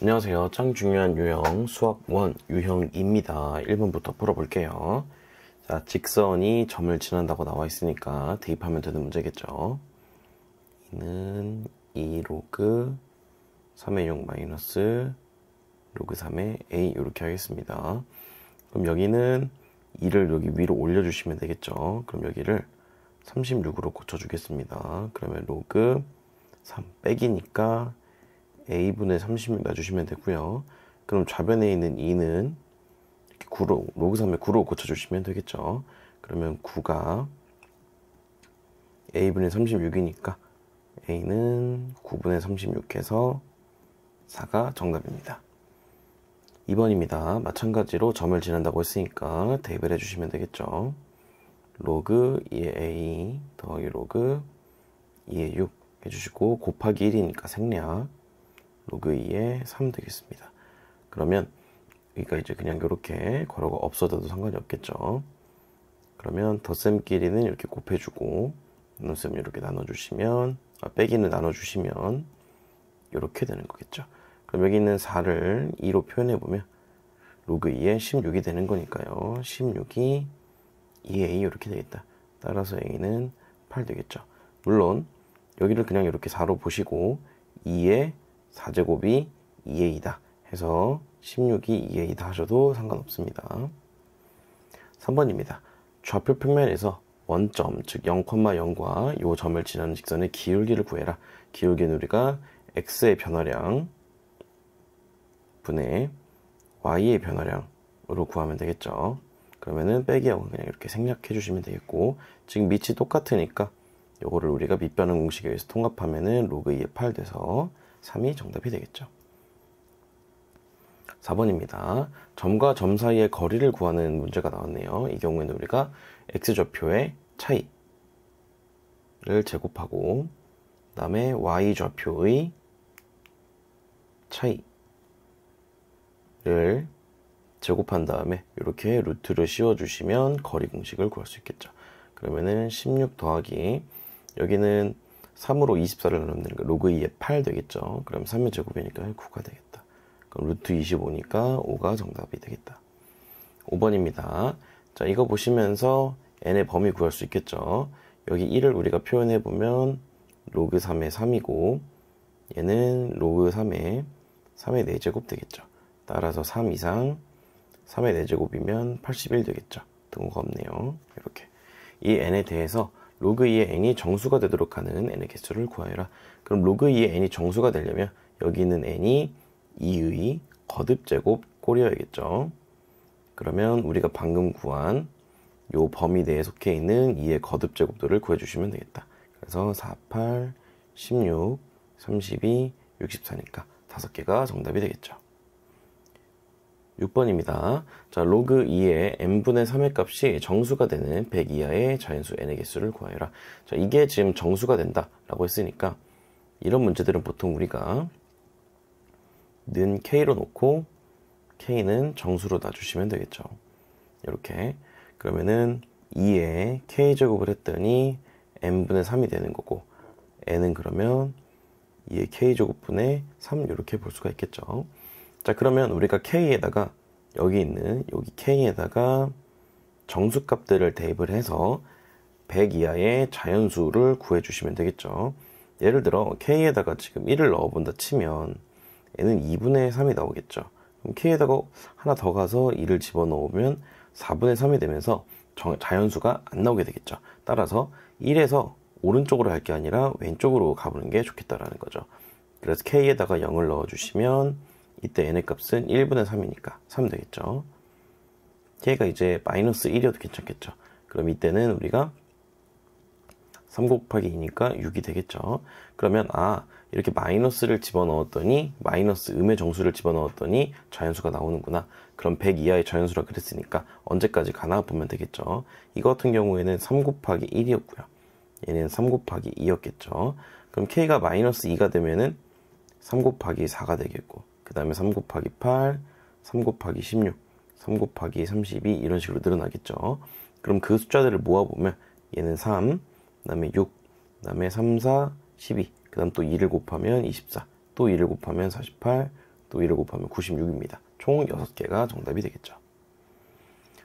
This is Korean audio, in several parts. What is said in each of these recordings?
안녕하세요. 짱 중요한 유형 수학 1 유형입니다. 1번부터 풀어볼게요. 자, 직선이 점을 지난다고 나와 있으니까 대입하면 되는 문제겠죠. 이는 2 로그 3의 6 마이너스 로그 3의 a 이렇게 하겠습니다. 그럼 여기는 2를 여기 위로 올려주시면 되겠죠. 그럼 여기를 36으로 고쳐주겠습니다. 그러면 로그 3 빼기니까 a분의 36 놔주시면 되고요. 그럼 좌변에 있는 2는 이렇게 9로, 로그 3에 9로 고쳐주시면 되겠죠. 그러면 9가 a분의 36이니까 a는 9분의 36 해서 4가 정답입니다. 2번입니다. 마찬가지로 점을 지난다고 했으니까 대입을 해주시면 되겠죠. 로그 2의 a 더하기 로그 2의 6 해주시고 곱하기 1이니까 생략 로그 2의 3 되겠습니다. 그러면 여기가 이제 그냥 이렇게 괄호가 없어져도 상관이 없겠죠. 그러면 덧셈끼리는 이렇게 곱해주고 나눗셈 이렇게 나눠주시면 빼기는 나눠주시면 이렇게 되는 거겠죠. 그럼 여기 있는 4를 2로 표현해보면 로그 2의 16이 되는 거니까요. 16이 2a 이렇게 되겠다. 따라서 a는 8 되겠죠. 물론 여기를 그냥 이렇게 4로 보시고 2의 4제곱이 2a다 해서 16이 2a다 하셔도 상관없습니다. 3번입니다. 좌표 평면에서 원점, 즉 0,0과 요 점을 지나는 직선의 기울기를 구해라. 기울기는 우리가 x의 변화량 분의 y의 변화량으로 구하면 되겠죠. 그러면은 빼기하고 그냥 이렇게 생략해 주시면 되겠고, 지금 밑이 똑같으니까 요거를 우리가 밑변환 공식에 의해서 통합하면은 로그 2의 8 돼서 3이 정답이 되겠죠. 4번입니다. 점과 점 사이의 거리를 구하는 문제가 나왔네요. 이 경우에는 우리가 x좌표의 차이를 제곱하고 그 다음에 y좌표의 차이를 제곱한 다음에 이렇게 루트를 씌워주시면 거리 공식을 구할 수 있겠죠. 그러면은 16 더하기 여기는 3으로 24를 나누면 되니까 로그 2의 8 되겠죠. 그럼 3의 제곱이니까 9가 되겠다. 그럼 루트 25니까 5가 정답이 되겠다. 5번입니다. 자, 이거 보시면서 n의 범위 구할 수 있겠죠. 여기 1을 우리가 표현해보면 로그 3의 3이고 얘는 로그 3의 4제곱 되겠죠. 따라서 3 이상 3의 4제곱이면 81 되겠죠. 등호가 없네요. 이렇게 이 n에 대해서 로그 2의 n이 정수가 되도록 하는 n의 개수를 구하여라. 그럼 로그 2의 n이 정수가 되려면 여기 있는 n이 2의 거듭제곱 꼴이어야겠죠. 그러면 우리가 방금 구한 요 범위 내에 속해 있는 2의 거듭제곱들을 구해주시면 되겠다. 그래서 4, 8, 16, 32, 64니까 5개가 정답이 되겠죠. 6번입니다. 자, 로그 2의 n분의 3의 값이 정수가 되는 100 이하의 자연수 n의 개수를 구하여라. 자, 이게 지금 정수가 된다 라고 했으니까 이런 문제들은 보통 우리가 는 k로 놓고 k는 정수로 놔주시면 되겠죠. 이렇게 그러면은 2에 k제곱을 했더니 n분의 3이 되는 거고 n은 그러면 2의 k제곱분의 3 이렇게 볼 수가 있겠죠. 자, 그러면 우리가 k에다가 여기 k에다가 정수값들을 대입을 해서 100 이하의 자연수를 구해주시면 되겠죠. 예를 들어 k에다가 지금 1을 넣어본다 치면 얘는 2분의 3이 나오겠죠. 그럼 k에다가 하나 더 가서 2를 집어넣으면 4분의 3이 되면서 자연수가 안 나오게 되겠죠. 따라서 1에서 오른쪽으로 할 게 아니라 왼쪽으로 가보는 게 좋겠다라는 거죠. 그래서 k에다가 0을 넣어주시면 이때 n의 값은 1분의 3이니까 3 되겠죠. k가 이제 마이너스 1이어도 괜찮겠죠. 그럼 이때는 우리가 3 곱하기 2니까 6이 되겠죠. 그러면 이렇게 마이너스를 집어넣었더니 마이너스 음의 정수를 집어넣었더니 자연수가 나오는구나. 그럼 100 이하의 자연수라 그랬으니까 언제까지 가나 보면 되겠죠. 이거 같은 경우에는 3 곱하기 1이었고요. 얘는 3 곱하기 2였겠죠. 그럼 k가 마이너스 2가 되면은 3 곱하기 4가 되겠고 그 다음에 3 곱하기 8, 3 곱하기 16, 3 곱하기 32 이런 식으로 늘어나겠죠. 그럼 그 숫자들을 모아보면 얘는 3, 그 다음에 6, 그 다음에 3, 4, 12, 그 다음 또 2를 곱하면 24, 또 2를 곱하면 48, 또 2를 곱하면 96입니다. 총 6개가 정답이 되겠죠.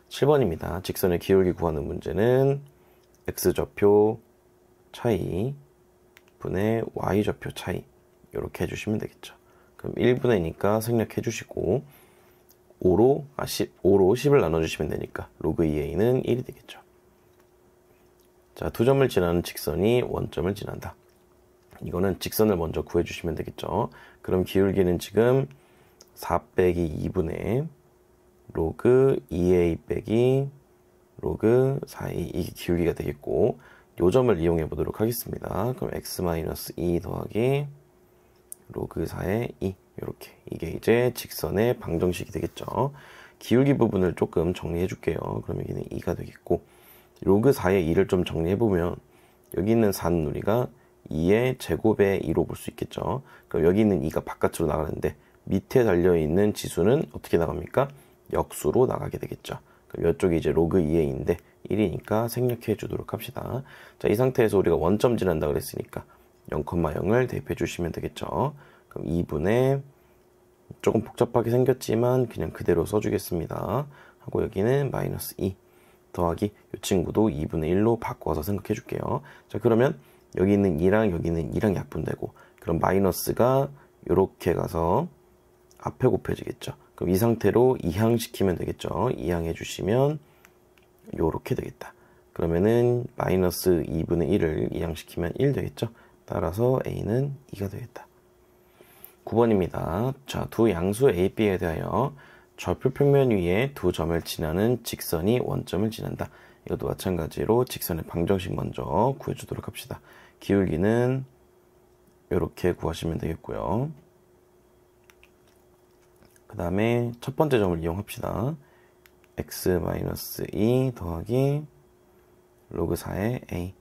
7번입니다. 직선의 기울기 구하는 문제는 x좌표 차이 분의 y좌표 차이 이렇게 해주시면 되겠죠. 그럼 1분의니까 생략해 주시고 5로 10을 나눠주시면 되니까 로그 2a는 1이 되겠죠. 자, 두 점을 지나는 직선이 원점을 지난다. 이거는 직선을 먼저 구해주시면 되겠죠. 그럼 기울기는 지금 4 빼기 2분의 로그 2a 빼기 로그 4a 이게 기울기가 되겠고 요 점을 이용해 보도록 하겠습니다. 그럼 x-2 더하기 로그 4의 2 이렇게 이게 이제 직선의 방정식이 되겠죠. 기울기 부분을 조금 정리해 줄게요. 그럼 여기는 2가 되겠고 로그 4의 2를 좀 정리해 보면 여기 있는 4는 우리가 2의 제곱의 2로 볼 수 있겠죠. 그럼 여기 있는 2가 바깥으로 나가는데 밑에 달려있는 지수는 어떻게 나갑니까? 역수로 나가게 되겠죠. 그럼 이쪽이 이제 로그 2의 2인데 1이니까 생략해 주도록 합시다. 자, 이 상태에서 우리가 원점 지난다 그랬으니까 0,0을 대입해 주시면 되겠죠. 그럼 2분의 조금 복잡하게 생겼지만 그냥 그대로 써주겠습니다. 하고 여기는 마이너스 2 더하기 이 친구도 2분의 1로 바꿔서 생각해 줄게요. 자, 그러면 여기 있는 2랑 여기 있는 2랑 약분되고 그럼 마이너스가 이렇게 가서 앞에 곱해지겠죠. 그럼 이 상태로 이항시키면 되겠죠. 이항해 주시면 요렇게 되겠다. 그러면은 마이너스 2분의 1을 이항시키면 1 되겠죠. 따라서 a는 2가 되겠다. 9번입니다. 자, 두 양수 a, b에 대하여 좌표 평면 위에 두 점을 지나는 직선이 원점을 지난다. 이것도 마찬가지로 직선의 방정식 먼저 구해주도록 합시다. 기울기는 이렇게 구하시면 되겠고요. 그 다음에 첫 번째 점을 이용합시다. x-2 더하기 로그 4의 a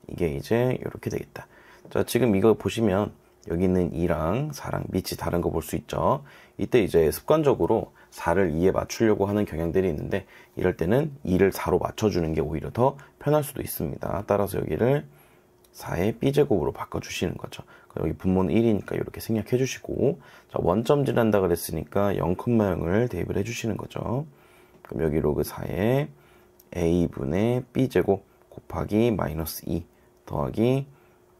이게 이제 이렇게 되겠다. 자, 지금 이거 보시면 여기 있는 2랑 4랑 밑이 다른 거 볼 수 있죠. 이때 이제 습관적으로 4를 2에 맞추려고 하는 경향들이 있는데 이럴 때는 2를 4로 맞춰주는 게 오히려 더 편할 수도 있습니다. 따라서 여기를 4의 b제곱으로 바꿔주시는 거죠. 여기 분모는 1이니까 이렇게 생략해 주시고 자, 원점 지난다 그랬으니까 0,0을 대입을 해주시는 거죠. 그럼 여기 로그 4의 a분의 b제곱 곱하기 마이너스 2 더하기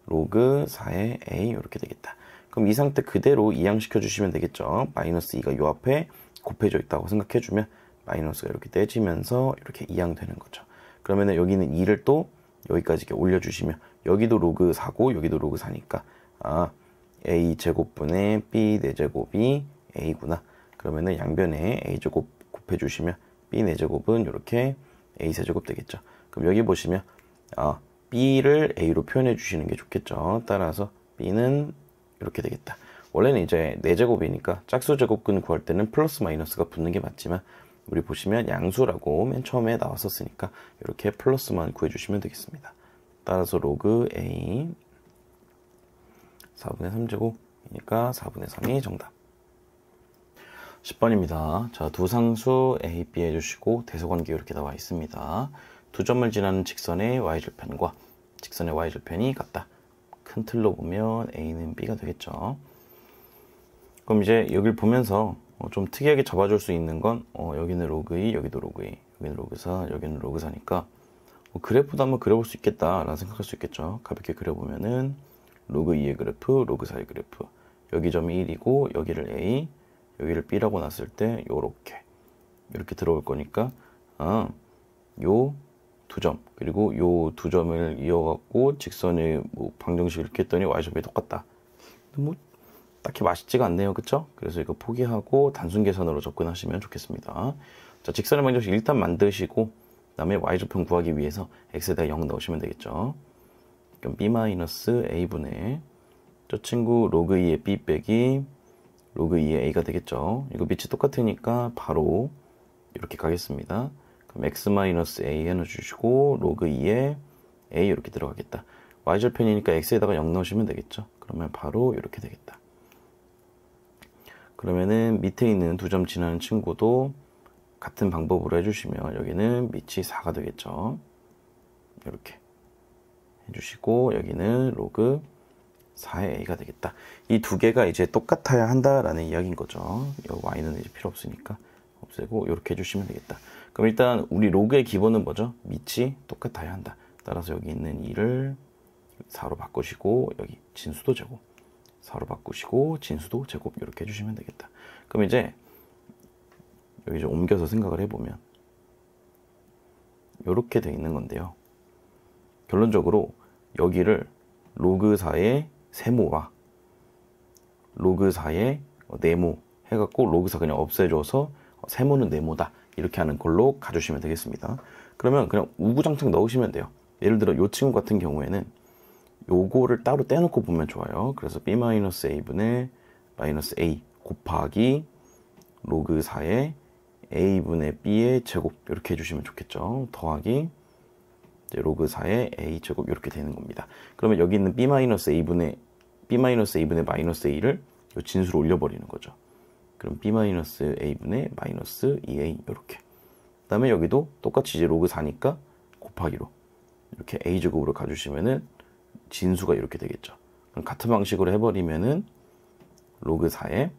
로그 4의 a 이렇게 되겠다. 그럼 이 상태 그대로 이항시켜 주시면 되겠죠. 마이너스 2가 요 앞에 곱해져 있다고 생각해 주면 마이너스가 이렇게 떼지면서 이렇게 이항되는 거죠. 그러면 여기는 2를 또 여기까지 이렇게 올려주시면 여기도 로그 4고 여기도 로그 4니까 a 제곱분의 b 4제곱이 a구나. 그러면은 양변에 a 제곱 곱해주시면 b 4제곱은 이렇게 a 세제곱 되겠죠. 그럼 여기 보시면 b를 a로 표현해 주시는 게 좋겠죠. 따라서 b는 이렇게 되겠다. 원래는 이제 4제곱이니까 짝수 제곱근 구할 때는 플러스 마이너스가 붙는 게 맞지만 우리 보시면 양수라고 맨 처음에 나왔었으니까 이렇게 플러스만 구해주시면 되겠습니다. 따라서 로그 a 4분의 3제곱이니까 4분의 3이 정답. 10번입니다. 자, 두 상수 a, b 해주시고 대소관계 이렇게 나와 있습니다. 두 점을 지나는 직선의 y절편과 직선의 y절편이 같다. 큰 틀로 보면 a는 b가 되겠죠. 그럼 이제 여기를 보면서 좀 특이하게 잡아줄 수 있는 건 여기는 로그 2, 여기도 로그 2, 여기는 로그 4, 여기는 로그 4니까 그래프도 한번 그려볼 수 있겠다라는 생각할 수 있겠죠. 가볍게 그려보면은 로그 2의 그래프, 로그 4의 그래프 여기 점이 1이고 여기를 a, 여기를 b라고 놨을 때 이렇게 들어올 거니까 요 두 점 그리고 요 두 점을 이어갖고 직선의 방정식을 이렇게 했더니 y점이 똑같다. 뭐 딱히 맛있지가 않네요. 그쵸? 그래서 이거 포기하고 단순 계산으로 접근하시면 좋겠습니다. 자, 직선의 방정식 일단 만드시고 그 다음에 y좌편 구하기 위해서 x에다 0 넣으시면 되겠죠. 그럼 b-a분의 저 친구 로그 2의 b 빼기 로그 2의 a가 되겠죠. 이거 밑이 똑같으니까 바로 이렇게 가겠습니다. 그럼 x-a 해놓으시고 로그 2의 a 이렇게 들어가겠다. y절편이니까 x에다가 0 넣으시면 되겠죠. 그러면 바로 이렇게 되겠다. 그러면은 밑에 있는 두 점 지나는 친구도 같은 방법으로 해주시면 여기는 밑이 4가 되겠죠. 이렇게 해주시고 여기는 로그 4의 a가 되겠다. 이 두 개가 이제 똑같아야 한다라는 이야기인 거죠. 이 y는 이제 필요 없으니까 없애고 이렇게 해주시면 되겠다. 그럼 일단 우리 로그의 기본은 뭐죠? 밑이 똑같아야 한다. 따라서 여기 있는 2를 4로 바꾸시고 여기 진수도 제곱 4로 바꾸시고 진수도 제곱 이렇게 해주시면 되겠다. 그럼 이제 여기 좀 옮겨서 생각을 해보면 이렇게 돼 있는 건데요. 결론적으로 여기를 로그 4의 세모와 로그 4의 네모 해갖고 로그 4 그냥 없애줘서 세모는 네모다 이렇게 하는 걸로 가주시면 되겠습니다. 그러면 그냥 우구장창 넣으시면 돼요. 예를 들어 이 친구 같은 경우에는 요거를 따로 떼놓고 보면 좋아요. 그래서 b-a분의 마이너스 a 곱하기 로그 4의 a분의 b의 제곱 이렇게 해주시면 좋겠죠. 더하기 이제 로그 4의 a 제곱 이렇게 되는 겁니다. 그러면 여기 있는 b-a분의 마이너스 a를 요 진수로 올려버리는 거죠. 그럼 b-a분의 마이너스 2a 이렇게. 그 다음에 여기도 똑같이 이제 로그 4니까 곱하기로 이렇게 a 제곱으로 가주시면은 진수가 이렇게 되겠죠. 그럼 같은 방식으로 해버리면은 로그 4의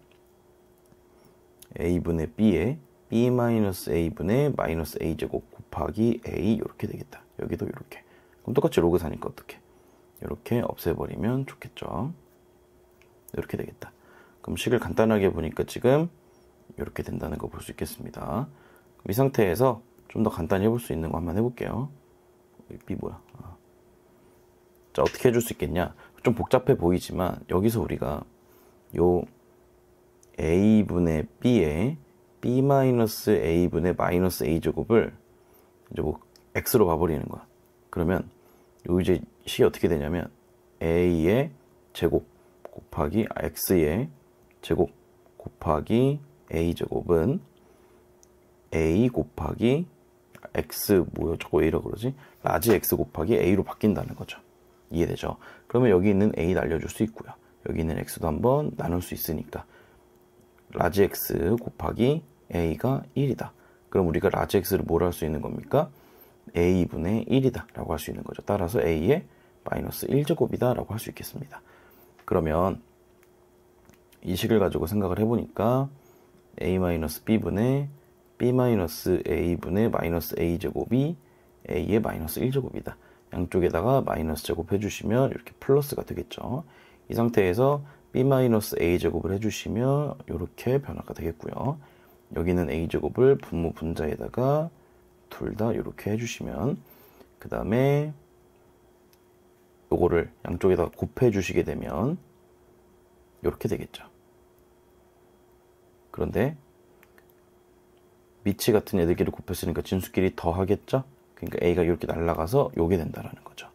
a분의 b에 b-a분의 마이너스 a 제곱 곱하기 a 이렇게 되겠다. 여기도 이렇게. 그럼 똑같이 로그 4니까 어떻게? 이렇게 없애버리면 좋겠죠. 이렇게 되겠다. 그럼 식을 간단하게 보니까 지금 이렇게 된다는 거 볼 수 있겠습니다. 그럼 이 상태에서 좀 더 간단히 해볼 수 있는 거 한번 해볼게요. b 뭐야? 자, 어떻게 해줄 수 있겠냐? 좀 복잡해 보이지만 여기서 우리가 요 a분의 b에 b-a분의 마이너스 a 제곱을 이제 뭐 x로 봐버리는 거야. 그러면 요 이제 식이 어떻게 되냐면 a의 제곱 곱하기 x의 제곱 곱하기 a 제곱은 a 곱하기 x 뭐야 저거 a라고 그러지? 라지 x 곱하기 a로 바뀐다는 거죠. 이해되죠? 그러면 여기 있는 a 날려줄 수 있고요. 여기 있는 x도 한번 나눌 수 있으니까 라지 x 곱하기 a가 1이다. 그럼 우리가 라지 x를 뭐라 할 수 있는 겁니까? a분의 1이다 라고 할 수 있는 거죠. 따라서 a의 마이너스 1제곱이다 라고 할 수 있겠습니다. 그러면 이 식을 가지고 생각을 해보니까 a-b분의 b-a분의 마이너스 a제곱이 a의 마이너스 1제곱이다. 양쪽에다가 마이너스 제곱 해주시면 이렇게 플러스가 되겠죠. 이 상태에서 b-a제곱을 해주시면 이렇게 변화가 되겠고요. 여기는 a제곱을 분모 분자에다가 둘 다 이렇게 해주시면 그 다음에 요거를 양쪽에다가 곱해 주시게 되면 이렇게 되겠죠. 그런데 미치 같은 애들끼리 곱했으니까 진수끼리 더하겠죠? 그러니까 a가 이렇게 날아가서 요게 된다라는 거죠.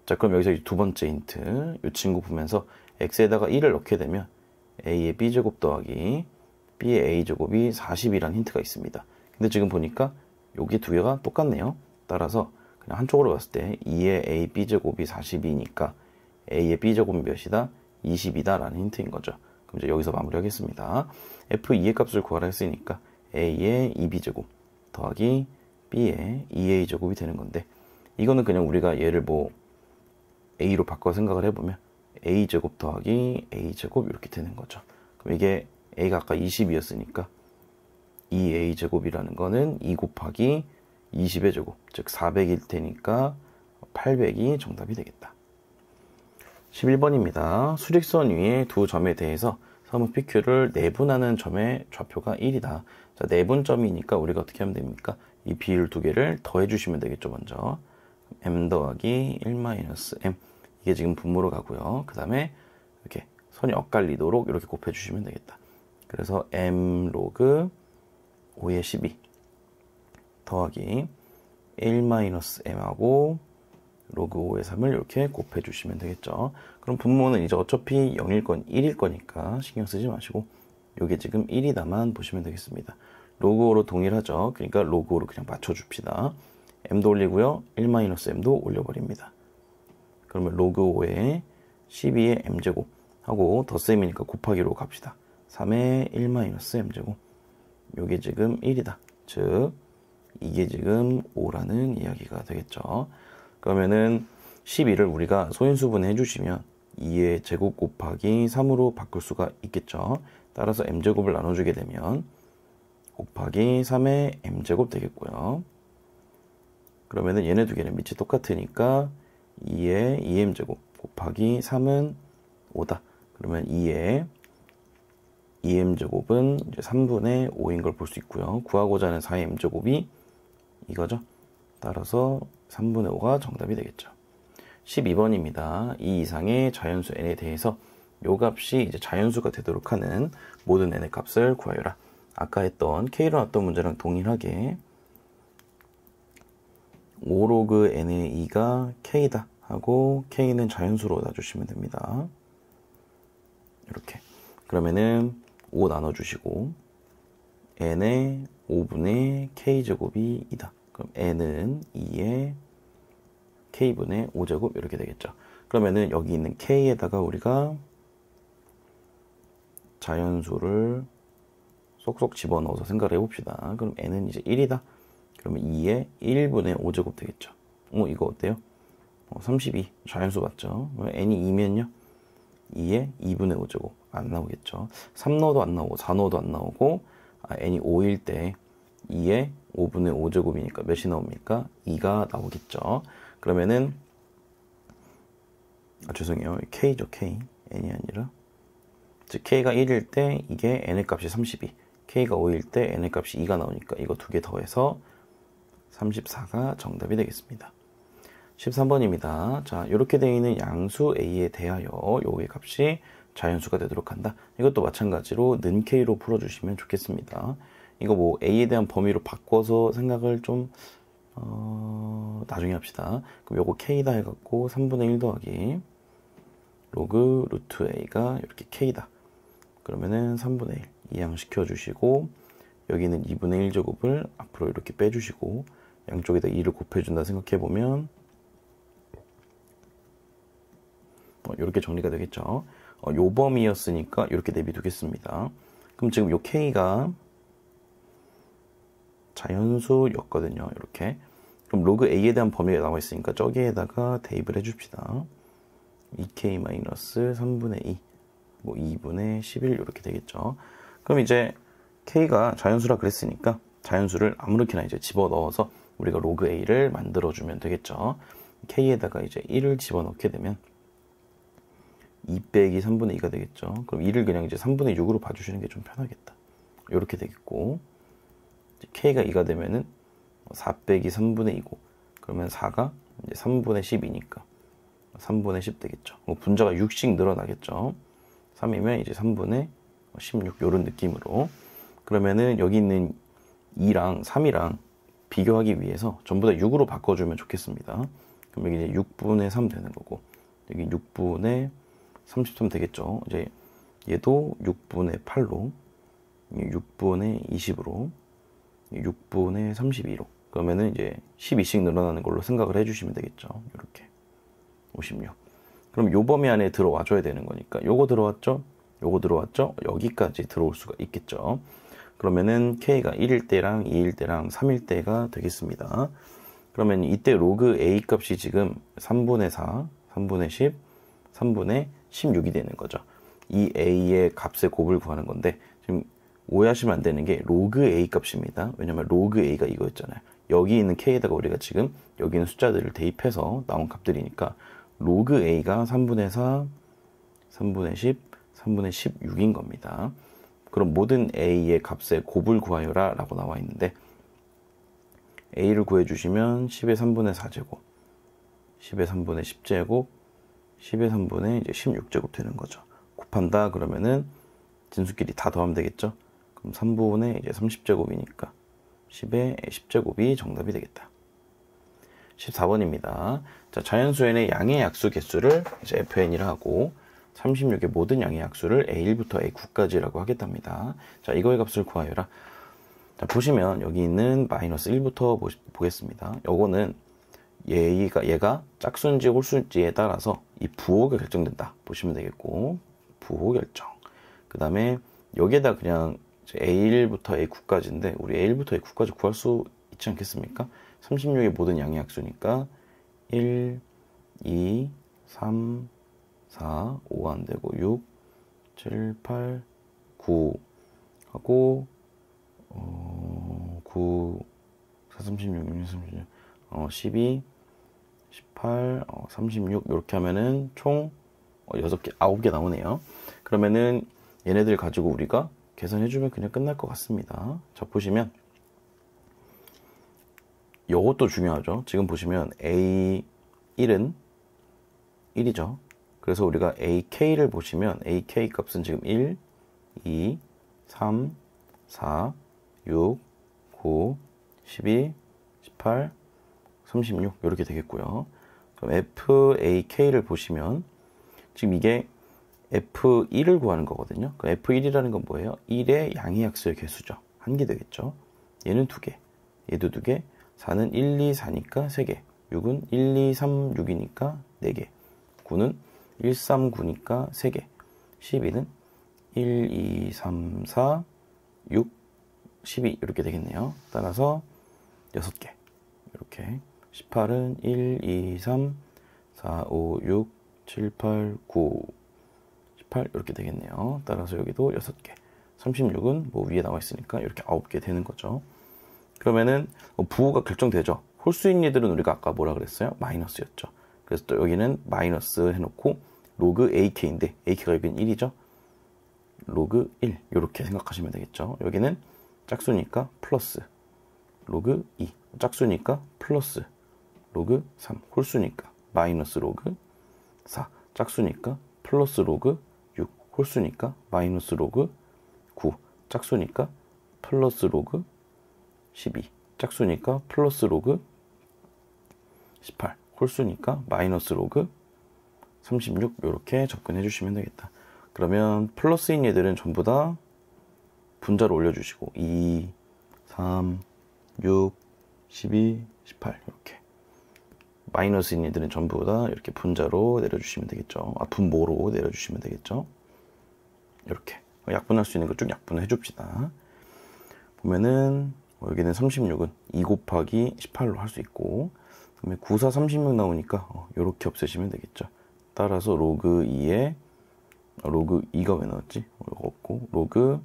자, 그럼 여기서 두 번째 힌트. 이 친구 보면서 x에다가 1을 넣게 되면 a의 b제곱 더하기 b의 a제곱이 40이라는 힌트가 있습니다. 근데 지금 보니까 여기 두 개가 똑같네요. 따라서 그냥 한쪽으로 봤을 때 2의 a b제곱이 40이니까 a의 b제곱이 몇이다? 20이다 라는 힌트인 거죠. 그럼 이제 여기서 마무리하겠습니다. f2의 값을 구하라 했으니까 a의 2b제곱 더하기 b의 2a제곱이 되는 건데 이거는 그냥 우리가 얘를 뭐 a로 바꿔 생각을 해보면 a제곱 더하기 a제곱 이렇게 되는 거죠. 그럼 이게 a가 아까 20이었으니까 2a제곱이라는 거는 2 곱하기 20의 제곱, 즉 400일 테니까 800이 정답이 되겠다. 11번입니다. 수직선 위에 두 점에 대해서 서문 PQ를 내분하는 점의 좌표가 1이다. 자, 내분점이니까 우리가 어떻게 하면 됩니까? 이 비율 두 개를 더해 주시면 되겠죠. 먼저 m 더하기 1-m 이게 지금 분모로 가고요. 그 다음에 이렇게 선이 엇갈리도록 이렇게 곱해 주시면 되겠다. 그래서 m 로그 5의 12 더하기 1-m하고 로그 5의 3을 이렇게 곱해 주시면 되겠죠. 그럼 분모는 이제 어차피 1일 거니까 신경 쓰지 마시고 요게 지금 1이다만 보시면 되겠습니다. 로그 5로 동일하죠. 그러니까 로그 5로 그냥 맞춰줍시다. m도 올리고요. 1-m도 올려버립니다. 그러면 로그 5의 12의 m제곱 하고 덧셈이니까 곱하기로 갑시다. 3의 1-m제곱 요게 지금 1이다. 즉 이게 지금 5라는 이야기가 되겠죠. 그러면은 12를 우리가 소인수분 해주시면 2의 제곱 곱하기 3으로 바꿀 수가 있겠죠. 따라서 m제곱을 나눠주게 되면 곱하기 3의 m제곱 되겠고요. 그러면은 얘네 두 개는 밑이 똑같으니까 2의 2m제곱 곱하기 3은 5다. 그러면 2의 2m제곱은 이제 3분의 5인 걸 볼 수 있고요. 구하고자 하는 4의 m제곱이 이거죠. 따라서 3분의 5가 정답이 되겠죠. 12번입니다. 이 이상의 자연수 n에 대해서 요 값이 이제 자연수가 되도록 하는 모든 n의 값을 구하여라. 아까 했던 K로 나왔던 문제랑 동일하게 5로그 n의 2가 K다 하고 K는 자연수로 놔주시면 됩니다. 이렇게. 그러면은 5 나눠주시고 n의 5분의 K제곱이 2다. 그럼 n은 2의 K분의 5제곱 이렇게 되겠죠. 그러면은 여기 있는 K에다가 우리가 자연수를 쏙쏙 집어넣어서 생각을 해봅시다. 그럼 n은 이제 1이다. 그러면 2의 1분의 5제곱 되겠죠. 이거 어때요? 32. 자연수 맞죠? n이 2면요? 2의 2분의 5제곱. 안 나오겠죠. 3 넣어도 안 나오고 4 넣어도 안 나오고 n이 5일 때 2의 5분의 5제곱이니까 몇이 나옵니까? 2가 나오겠죠. 그러면은 죄송해요. K죠. K. n이 아니라 즉 K가 1일 때 이게 n의 값이 32. K가 5일 때 n의 값이 2가 나오니까 이거 두 개 더해서 34가 정답이 되겠습니다. 13번입니다. 자, 이렇게 되어 있는 양수 A에 대하여 요의 값이 자연수가 되도록 한다. 이것도 마찬가지로 는 K로 풀어주시면 좋겠습니다. 이거 뭐 A에 대한 범위로 바꿔서 생각을 좀 나중에 합시다. 그럼 요거 K다 해갖고 3분의 1 더하기 로그 루트 A가 이렇게 K다. 그러면은 3분의 1 이항시켜 주시고 여기는 2분의 1제곱을 앞으로 이렇게 빼주시고 양쪽에다 2를 곱해준다 생각해보면 이렇게 정리가 되겠죠. 요 범위였으니까 이렇게 내비두겠습니다. 그럼 지금 요 K가 자연수였거든요. 이렇게. 그럼 로그 A에 대한 범위가 나와 있으니까 저기에다가 대입을 해줍시다. 2K-3분의 2, 뭐 2분의 11 이렇게 되겠죠. 그럼 이제 K가 자연수라 그랬으니까 자연수를 아무렇게나 이제 집어넣어서 우리가 로그 A를 만들어주면 되겠죠. K에다가 이제 1을 집어넣게 되면 2 빼기 3분의 2가 되겠죠. 그럼 2를 그냥 이제 3분의 6으로 봐주시는 게 좀 편하겠다. 이렇게 되겠고 K가 2가 되면은 4 빼기 3분의 2고 그러면 4가 이제 3분의 10이니까 3분의 10 되겠죠. 분자가 6씩 늘어나겠죠. 3이면 이제 3분의 16 이런 느낌으로. 그러면은 여기 있는 2랑 3이랑 비교하기 위해서 전부 다 6으로 바꿔주면 좋겠습니다. 그럼 여기 이제 6분의 3 되는 거고 여기 6분의 33 되겠죠. 이제 얘도 6분의 8로 6분의 20으로 6분의 32로 그러면은 이제 12씩 늘어나는 걸로 생각을 해주시면 되겠죠. 이렇게 56. 그럼 요 범위 안에 들어와 줘야 되는 거니까 요거 들어왔죠? 요거 들어왔죠? 여기까지 들어올 수가 있겠죠. 그러면은 K가 1일 때랑 2일 때랑 3일 때가 되겠습니다. 그러면 이때 로그 A 값이 지금 3분의 4, 3분의 10, 3분의 16이 되는 거죠. 이 A의 값의 곱을 구하는 건데 지금 오해하시면 안 되는 게 로그 A 값입니다. 왜냐면 로그 A가 이거였잖아요. 여기 있는 K에다가 우리가 지금 여기 있는 숫자들을 대입해서 나온 값들이니까 로그 A가 3분의 4, 3분의 10, 3분의 16인 겁니다. 그럼 모든 A의 값의 곱을 구하여라 라고 나와 있는데 A를 구해주시면 10의 3분의 4제곱, 10의 3분의 10제곱, 10의 3분의 이제 16제곱 되는 거죠. 곱한다 그러면은 진수끼리 다 더하면 되겠죠. 그럼 3분의 이제 30제곱이니까 10의 10제곱이 정답이 되겠다. 14번입니다. 자, 자연수에는 양의 약수 개수를 이제 FN이라 하고 36의 모든 양의 약수를 A1부터 A9까지라고 하겠답니다. 자, 이거의 값을 구하여라. 자, 보시면 여기 있는 마이너스 1부터 보겠습니다. 요거는 얘가 짝수인지 홀수인지에 따라서 이 부호가 결정된다. 보시면 되겠고 부호 결정. 그 다음에 여기에다 그냥 A1부터 A9까지인데 우리 A1부터 A9까지 구할 수 있지 않겠습니까? 36의 모든 양의 약수니까 1, 2, 3, 4, 5가 안 되고 6, 7, 8, 9 하고 9, 4, 36, 6, 36, 12, 18, 36 이렇게 하면은 총 6개, 9개 나오네요. 그러면은 얘네들 가지고 우리가 계산해주면 그냥 끝날 것 같습니다. 자, 보시면 이것도 중요하죠. 지금 보시면 A1은 1이죠. 그래서 우리가 AK를 보시면 AK 값은 지금 1, 2, 3, 4, 6, 9, 12, 18, 36 이렇게 되겠고요. 그럼 FAK를 보시면 지금 이게 F1을 구하는 거거든요. 그 F1이라는 건 뭐예요? 1의 양의학수의 개수죠. 한 개 되겠죠. 얘는 2개, 얘도 2개, 4는 1, 2, 4니까 3개, 6은 1, 2, 3, 6이니까 4개, 9는 1, 3, 9니까 3개, 12는 1, 2, 3, 4, 6, 12 이렇게 되겠네요. 따라서 6개 이렇게 18은 1, 2, 3, 4, 5, 6, 7, 8, 9, 18 이렇게 되겠네요. 따라서 여기도 6개, 36은 뭐 위에 나와 있으니까 이렇게 9개 되는 거죠. 그러면은 부호가 결정되죠. 홀수인 얘들은 우리가 아까 뭐라 그랬어요? 마이너스였죠. 그래서 또 여기는 마이너스 해놓고 로그 AK인데 AK가 여기는 1이죠. 로그 1 이렇게 생각하시면 되겠죠. 여기는 짝수니까 플러스 로그 2, 짝수니까 플러스 로그 3, 홀수니까 마이너스 로그 4, 짝수니까 플러스 로그 6, 홀수니까 마이너스 로그 9, 짝수니까 플러스 로그 12, 짝수니까 플러스 로그 18, 홀수니까 마이너스 로그 36 이렇게 접근해 주시면 되겠다. 그러면 플러스인 얘들은 전부 다 분자로 올려주시고 2, 3, 6, 12, 18 이렇게 마이너스인 얘들은 전부 다 이렇게 분자로 내려주시면 되겠죠. 분모로 내려주시면 되겠죠. 이렇게 약분할 수 있는 거 쭉 약분을 해줍시다. 보면은 여기는 36은 2 곱하기 18로 할 수 있고, 그다음에 9, 4, 36 나오니까 이렇게 없애시면 되겠죠. 따라서 로그 2에 로그 2가 왜 나왔지? 이거 없고 로그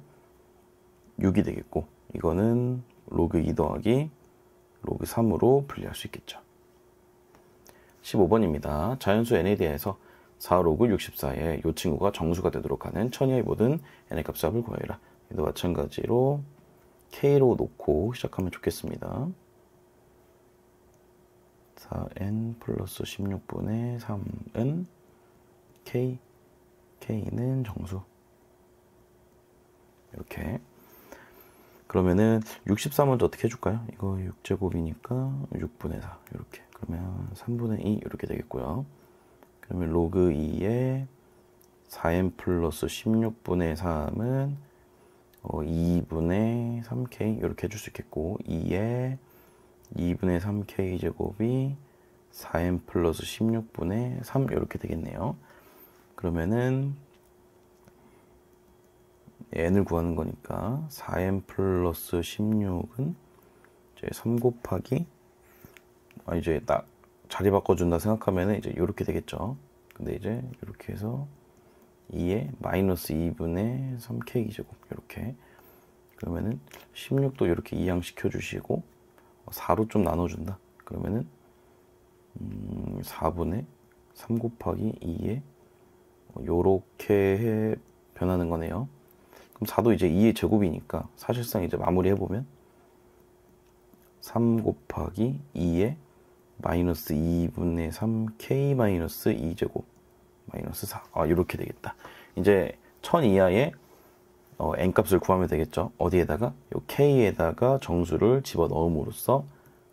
6이 되겠고, 이거는 로그 2 더하기 로그 3으로 분리할 수 있겠죠. 15번입니다. 자연수 n에 대해서 4로그 64에 이 친구가 정수가 되도록 하는 천 이하의 모든 n의 값의 합을 구하여라. 얘도 마찬가지로 k로 놓고 시작하면 좋겠습니다. 4n 플러스 16분의 3은 k, k는 정수. 이렇게. 그러면은 63 먼저 어떻게 해줄까요? 이거 6제곱이니까 6분의 4 이렇게. 그러면 3분의 2 이렇게 되겠고요. 그러면 로그 2에 4n 플러스 16분의 3은 2분의 3k 이렇게 해줄 수 있겠고, 2에 2분의 3k 제곱이 4n 플러스 16분의 3 이렇게 되겠네요. 그러면은 n을 구하는 거니까 4n 플러스 16은 이제 3 곱하기 이제 딱 자리 바꿔준다 생각하면 이제 이렇게 되겠죠. 근데 이제 이렇게 해서 2에 마이너스 2분의 3k 제곱 이렇게. 그러면은 16도 이렇게 이항시켜 주시고 4로 좀 나눠준다. 그러면은 4분의 3 곱하기 2에 요렇게 변하는 거네요. 그럼 4도 이제 2의 제곱이니까 사실상 이제 마무리해보면 3 곱하기 2에 마이너스 2분의 3k 마이너스 2제곱 마이너스 4. 이렇게 되겠다. 이제 1000 이하의 n 값을 구하면 되겠죠. 어디에다가? 요 k에다가 정수를 집어 넣음으로써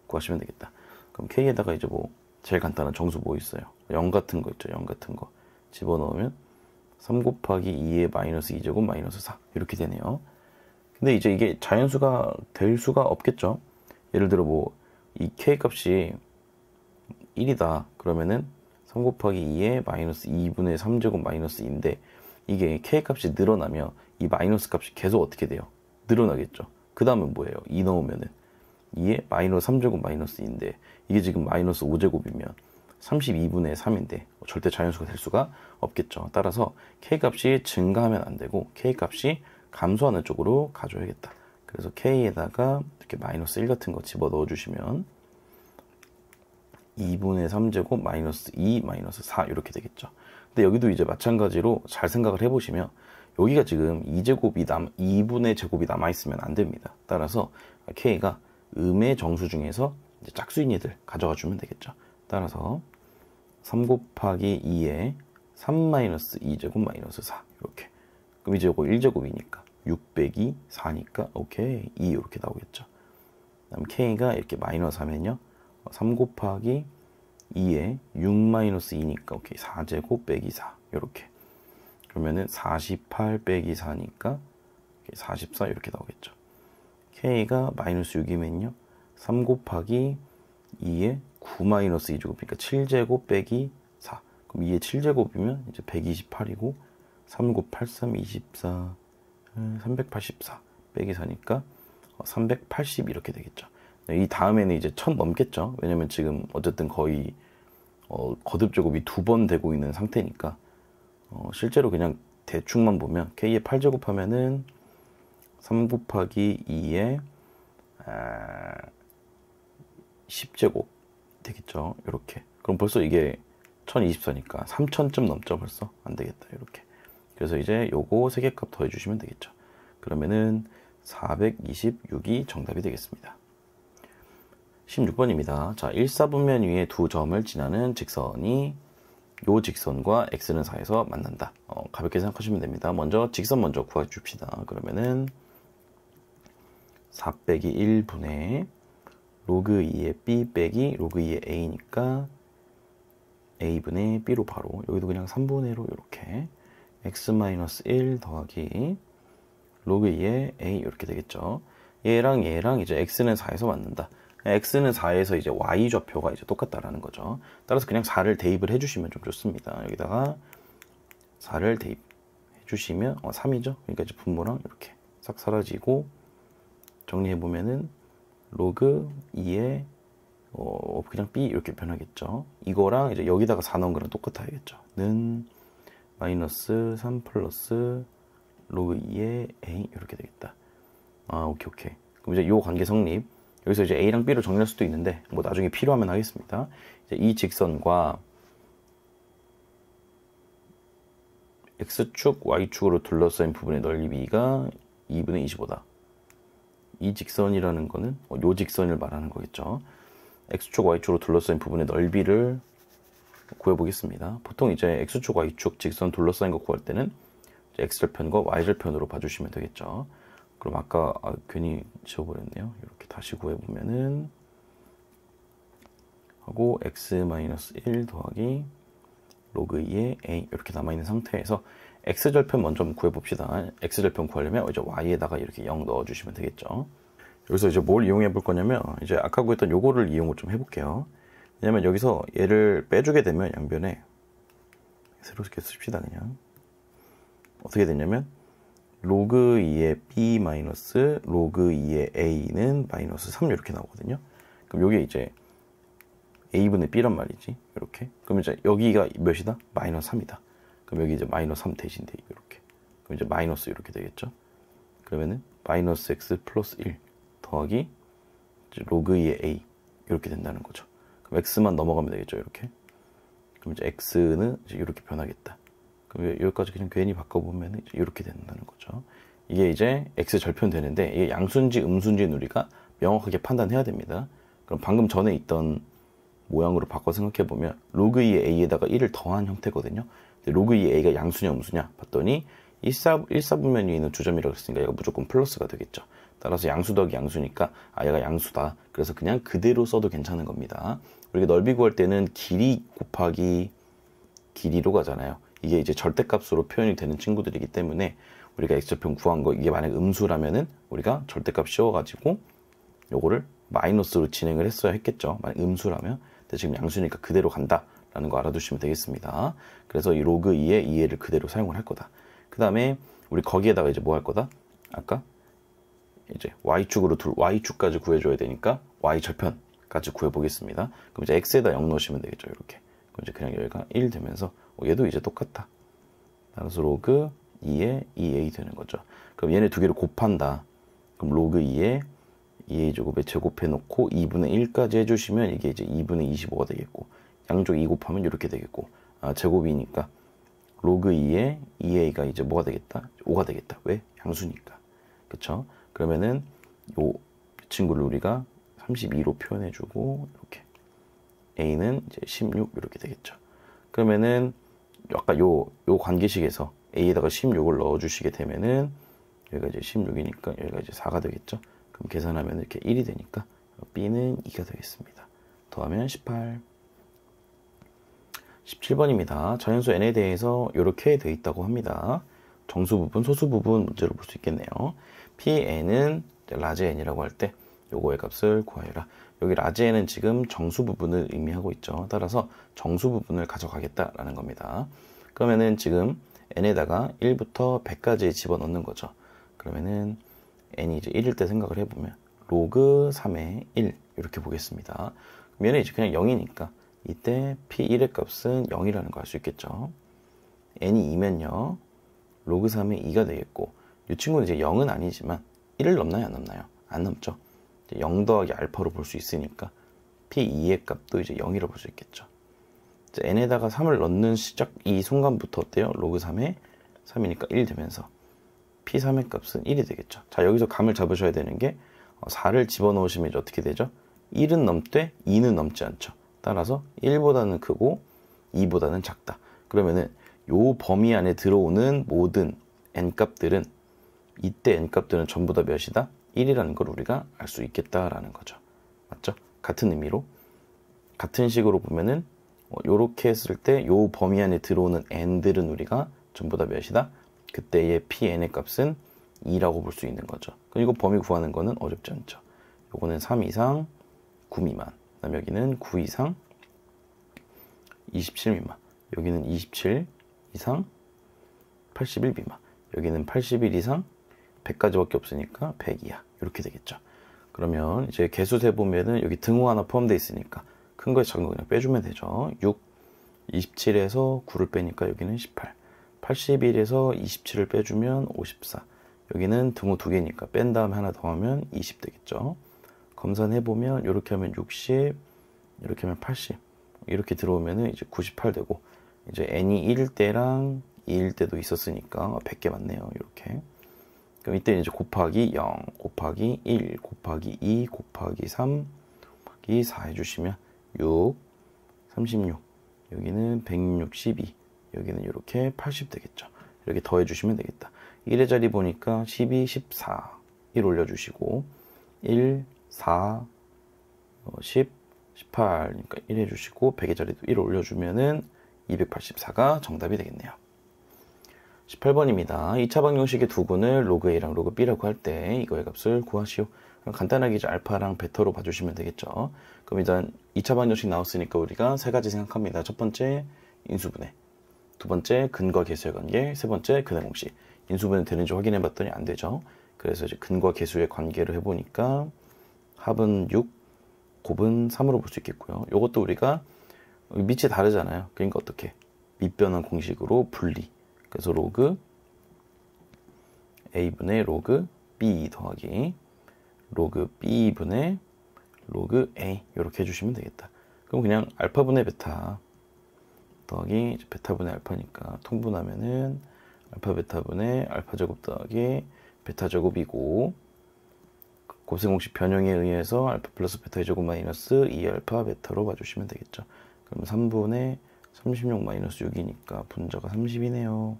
구하시면 되겠다. 그럼 k에다가 이제 뭐 제일 간단한 정수 뭐 있어요? 0 같은 거 있죠. 0 같은 거 집어 넣으면 3 곱하기 2의 마이너스 2제곱 마이너스 4 이렇게 되네요. 근데 이제 이게 자연수가 될 수가 없겠죠. 예를 들어 뭐 이 k 값이 1이다 그러면은 3 곱하기 2에 마이너스 2분의 3제곱 마이너스 2인데, 이게 k 값이 늘어나면 이 마이너스 값이 계속 어떻게 돼요? 늘어나겠죠. 그 다음은 뭐예요? 2 넣으면은 2에 마이너스 3제곱 마이너스 2인데 이게 지금 마이너스 5제곱이면 32분의 3인데 절대 자연수가 될 수가 없겠죠. 따라서 K값이 증가하면 안 되고 K값이 감소하는 쪽으로 가져야겠다. 그래서 K에다가 이렇게 마이너스 1 같은 거 집어 넣어주시면 2분의 3제곱 마이너스 2 마이너스 4 이렇게 되겠죠. 근데 여기도 이제 마찬가지로 잘 생각을 해보시면 여기가 지금 2분의 제곱이 남아있으면 안 됩니다. 따라서 K가 음의 정수 중에서 이제 짝수인 얘들 가져가 주면 되겠죠. 따라서 3 곱하기 2에 3 마이너스 2제곱 마이너스 4 이렇게. 그럼 이제 이거 1제곱이니까 6 빼기 4니까 오케이 2 이렇게 나오겠죠. 그다음 K가 이렇게 마이너스 하면요 3 곱하기 2에 6 마이너스 2니까 오케이 4제곱 빼기 4 이렇게. 그러면은 48 빼기 4니까 44 이렇게 나오겠죠. K가 마이너스 6이면요 3 곱하기 2에 9 마이너스 2제곱 그러니까 7제곱 빼기 4. 그럼 2의 7제곱이면 이제 128이고 3 곱 83 24 384 빼기 4니까 380 이렇게 되겠죠. 이 다음에는 이제 1000 넘겠죠. 왜냐면 지금 어쨌든 거의 거듭제곱이 2번 되고 있는 상태니까 실제로 그냥 대충만 보면 K에 8제곱 하면은 3 곱하기 2에 10제곱 되겠죠. 이렇게. 그럼 벌써 이게 1024니까 3000점 넘죠. 벌써 안 되겠다. 이렇게. 그래서 이제 요거 3개 값 더해 주시면 되겠죠. 그러면은 426이 정답이 되겠습니다. 16번입니다. 자, 1사분면 위에 두 점을 지나는 직선이 요 직선과 x는 4에서 만난다. 가볍게 생각하시면 됩니다. 먼저 직선 먼저 구해 줍시다. 그러면은 4 빼기 1분의 로그 2의 b 빼기 로그 2의 a니까 a분의 b로 바로 여기도 그냥 3분의 1로 이렇게 x-1 더하기 로그 2의 a 이렇게 되겠죠. 얘랑 얘랑 이제 x는 4에서 만난다. x는 4에서 이제 y 좌표가 이제 똑같다라는 거죠. 따라서 그냥 4를 대입을 해주시면 좀 좋습니다. 여기다가 4를 대입해 주시면 3이죠. 그러니까 이제 분모랑 이렇게 싹 사라지고 정리해 보면은 로그 2에 그냥 b 이렇게 변하겠죠. 이거랑 이제 여기다가 4 넣은 거랑 똑같아야겠죠. 는 마이너스 3 플러스 로그 2의 a 이렇게 되겠다. 오케이. 그럼 이제 요 관계 성립. 여기서 이제 a랑 b로 정리할 수도 있는데 뭐 나중에 필요하면 하겠습니다. 이제 이 직선과 x축, y축으로 둘러싸인 부분의 넓이가 2분의 25다. 이 직선이라는 거는 요 직선을 말하는 거겠죠. x축, y축으로 둘러싸인 부분의 넓이를 구해보겠습니다. 보통 이제 x축, y축 직선 둘러싸인 거 구할 때는 x절편과 y절편으로 봐주시면 되겠죠. 그럼 아까 괜히 지워버렸네요. 이렇게 다시 구해보면은 하고 x-1 더하기 로그 2의 a 이렇게 남아있는 상태에서 x절편 먼저 구해봅시다. x절편 구하려면 이제 y에다가 이렇게 0 넣어주시면 되겠죠. 여기서 이제 뭘 이용해 볼 거냐면 이제 아까 구했던 요거를 이용을 좀 해볼게요. 왜냐면 여기서 얘를 빼주게 되면 양변에 새롭게 씁시다. 그냥 어떻게 되냐면 로그 2의 b 마이너스 로그 2의 a는 마이너스 3 이렇게 나오거든요. 그럼 요게 이제 a분의 b란 말이지. 이렇게. 그럼 이제 여기가 몇이다? 마이너스 3이다. 그럼 여기 이제 마이너스 3 대신데 이렇게. 그럼 이제 마이너스 이렇게 되겠죠. 그러면은 마이너스 x 플러스 1 더하기 이제 로그 2의 a 이렇게 된다는 거죠. 그럼 x만 넘어가면 되겠죠. 이렇게. 그럼 이제 x는 이제 이렇게 변하겠다. 그럼 여기까지 그냥 괜히 바꿔보면 이제 이렇게 된다는 거죠. 이게 이제 x 절편 되는데 이게 양수인지 음수인지는 우리가 명확하게 판단해야 됩니다. 그럼 방금 전에 있던 모양으로 바꿔 생각해보면 로그 2의 a에다가 1을 더한 형태거든요. 근데 로그 2의 a가 양수냐 음수냐 봤더니 1사분면 위에 있는 두 점이라고 했으니까 얘가 무조건 플러스가 되겠죠. 따라서 양수 더하기 양수니까 얘가 양수다. 그래서 그냥 그대로 써도 괜찮은 겁니다. 우리가 넓이 구할 때는 길이 곱하기 길이로 가잖아요. 이게 이제 절대값으로 표현이 되는 친구들이기 때문에 우리가 x절편 구한 거 이게 만약 음수라면은 우리가 절대값 씌워가지고 요거를 마이너스로 진행을 했어야 했겠죠. 만약 음수라면. 근데 지금 양수니까 그대로 간다라는 거 알아두시면 되겠습니다. 그래서 이 로그 2의 2를 그대로 사용을 할 거다. 그 다음에 우리 거기에다가 이제 뭐 할 거다? 아까 이제 y축까지 구해줘야 되니까 y절편까지 구해보겠습니다. 그럼 이제 x에다 0 넣으시면 되겠죠. 이렇게. 그럼 이제 그냥 여기가 1 되면서 얘도 이제 똑같다. 따라서 로그 2의 2a 되는 거죠. 그럼 얘네 두 개를 곱한다. 그럼 로그 2의 2a 제곱에 제곱해 놓고 2분의 1까지 해주시면 이게 이제 2분의 25가 되겠고, 양쪽 2 곱하면 이렇게 되겠고, 제곱이니까 로그 2의 2a가 이제 뭐가 되겠다? 5가 되겠다. 왜? 양수니까. 그쵸? 그러면은 요 친구를 우리가 32로 표현해주고, 이렇게 a는 이제 16 이렇게 되겠죠. 그러면은 아까 요 관계식에서 a에다가 16을 넣어주시게 되면은 여기가 이제 16이니까 여기가 이제 4가 되겠죠. 그럼 계산하면 이렇게 1이 되니까 b는 2가 되겠습니다. 더하면 18. 17번입니다. 자연수 n에 대해서 이렇게 돼 있다고 합니다. 정수 부분, 소수 부분 문제로 볼 수 있겠네요. pn은 라지 n이라고 할 때 요거의 값을 구하여라. 여기 라지 n은 지금 정수 부분을 의미하고 있죠. 따라서 정수 부분을 가져가겠다라는 겁니다. 그러면은 지금 n에다가 1부터 100까지 집어넣는 거죠. 그러면은 n이 이제 1일 때 생각을 해보면 로그 3의 1 이렇게 보겠습니다. 그럼 얘는 이제 그냥 0이니까 이때 p1의 값은 0이라는 거 알 수 있겠죠. n이 2면요 로그 3의 2가 되겠고, 이 친구는 이제 0은 아니지만 1을 넘나요, 안 넘나요? 안 넘죠. 0 더하기 알파로 볼 수 있으니까 p2의 값도 이제 0이라고 볼 수 있겠죠. 이제 n에다가 3을 넣는 시작 이 순간부터 어때요? 로그 3의 3이니까 1 되면서 p3의 값은 1이 되겠죠. 자, 여기서 감을 잡으셔야 되는 게 4를 집어넣으시면 이제 어떻게 되죠? 1은 넘되 2는 넘지 않죠. 따라서 1보다는 크고 2보다는 작다. 그러면은 요 범위 안에 들어오는 모든 n값들은 이때 n값들은 전부 다 몇이다? 1이라는 걸 우리가 알 수 있겠다라는 거죠. 맞죠? 같은 의미로 같은 식으로 보면은 요렇게 했을 때 요 범위 안에 들어오는 n들은 우리가 전부 다 몇이다? 그때의 pn의 값은 2라고 볼 수 있는 거죠. 그럼 이거 범위 구하는 거는 어렵지 않죠. 요거는 3 이상 9 미만, 그다음 여기는 9 이상 27 미만, 여기는 27 이상 81 미만, 여기는 81 이상 100까지밖에 없으니까 100 이하 이렇게 되겠죠. 그러면 이제 개수 세 보면은 여기 등호 하나 포함되어 있으니까 큰 거에 작은 거 그냥 빼주면 되죠. 6, 27에서 9를 빼니까 여기는 18, 81에서 27을 빼주면 54, 여기는 등호 두 개니까 뺀 다음에 하나 더하면 20 되겠죠. 검산해보면 이렇게 하면 60, 이렇게 하면 80, 이렇게 들어오면은 이제 98 되고, 이제 n이 1일 때랑 2일 때도 있었으니까 100개 맞네요. 이렇게. 그럼 이때 이제 곱하기 0, 곱하기 1, 곱하기 2, 곱하기 3, 곱하기 4 해주시면 6, 36, 여기는 162, 여기는 이렇게 80 되겠죠. 이렇게 더해주시면 되겠다. 1의 자리 보니까 12, 14, 1 올려주시고 1, 4, 10, 18, 그러니까 1 해주시고 100의 자리도 1 올려주면은 284가 정답이 되겠네요. 18번입니다. 2차 방정식의 두 군을 로그 A랑 로그 B라고 할 때 이거의 값을 구하시오. 간단하게 이제 알파랑 베타로 봐주시면 되겠죠. 그럼 일단 2차 방정식 나왔으니까 우리가 세 가지 생각합니다. 첫 번째 인수분해, 두 번째 근과 개수의 관계, 세 번째 근의 공식. 인수분해 되는지 확인해 봤더니 안 되죠. 그래서 이제 근과 개수의 관계를 해보니까 합은 6, 곱은 3으로 볼 수 있겠고요. 이것도 우리가 밑이 다르잖아요. 그러니까 어떻게? 밑변환 공식으로 분리. 그래서 로그 A분의 로그 B 더하기 로그 B분의 로그 A 이렇게 해주시면 되겠다. 그럼 그냥 알파분의 베타 더하기 이제 베타분의 알파니까 통분하면은 알파 베타분의 알파 제곱 더하기 베타 제곱이고, 곱셈 공식 변형에 의해서 알파 플러스 베타의 제곱 마이너스 2알파 베타로 봐주시면 되겠죠. 그럼 3분의 36 마이너스 6이니까 분자가 30이네요.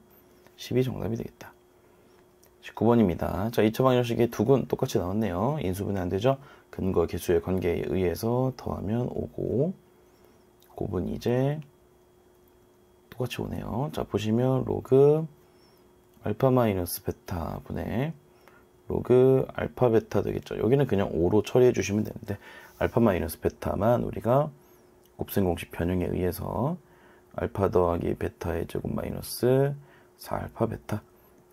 10이 정답이 되겠다. 19번입니다. 자, 2차 방정식의 두 근 똑같이 나왔네요. 인수분해 안 되죠? 근과 개수의 관계에 의해서 더하면 5고, 곱은 이제 똑같이 오네요. 자, 보시면 로그 알파 마이너스 베타 분의 로그 알파 베타 되겠죠. 여기는 그냥 5로 처리해 주시면 되는데, 알파 마이너스 베타만 우리가 곱셈 공식 변형에 의해서 알파 더하기 베타의 제곱 마이너스 4알파 베타,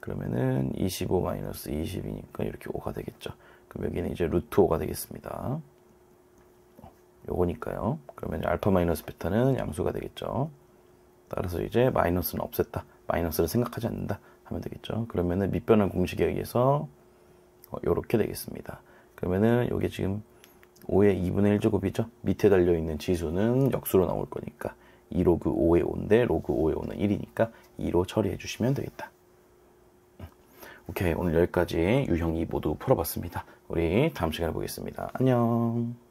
그러면은 25 마이너스 20이니까 이렇게 5가 되겠죠. 그럼 여기는 이제 루트 5가 되겠습니다. 요거니까요. 그러면 알파 마이너스 베타는 양수가 되겠죠. 따라서 이제 마이너스는 없앴다. 마이너스를 생각하지 않는다 하면 되겠죠. 그러면은 밑변환 공식에 의해서 요렇게 되겠습니다. 그러면은 요게 지금 5의 2분의 1제곱이죠. 밑에 달려있는 지수는 역수로 나올 거니까 2 로그 5의 5인데 로그 5의 5는 1이니까 2로 처리해 주시면 되겠다. 오케이, 오늘 여기까지 유형 2 모두 풀어봤습니다. 우리 다음 시간에 보겠습니다. 안녕.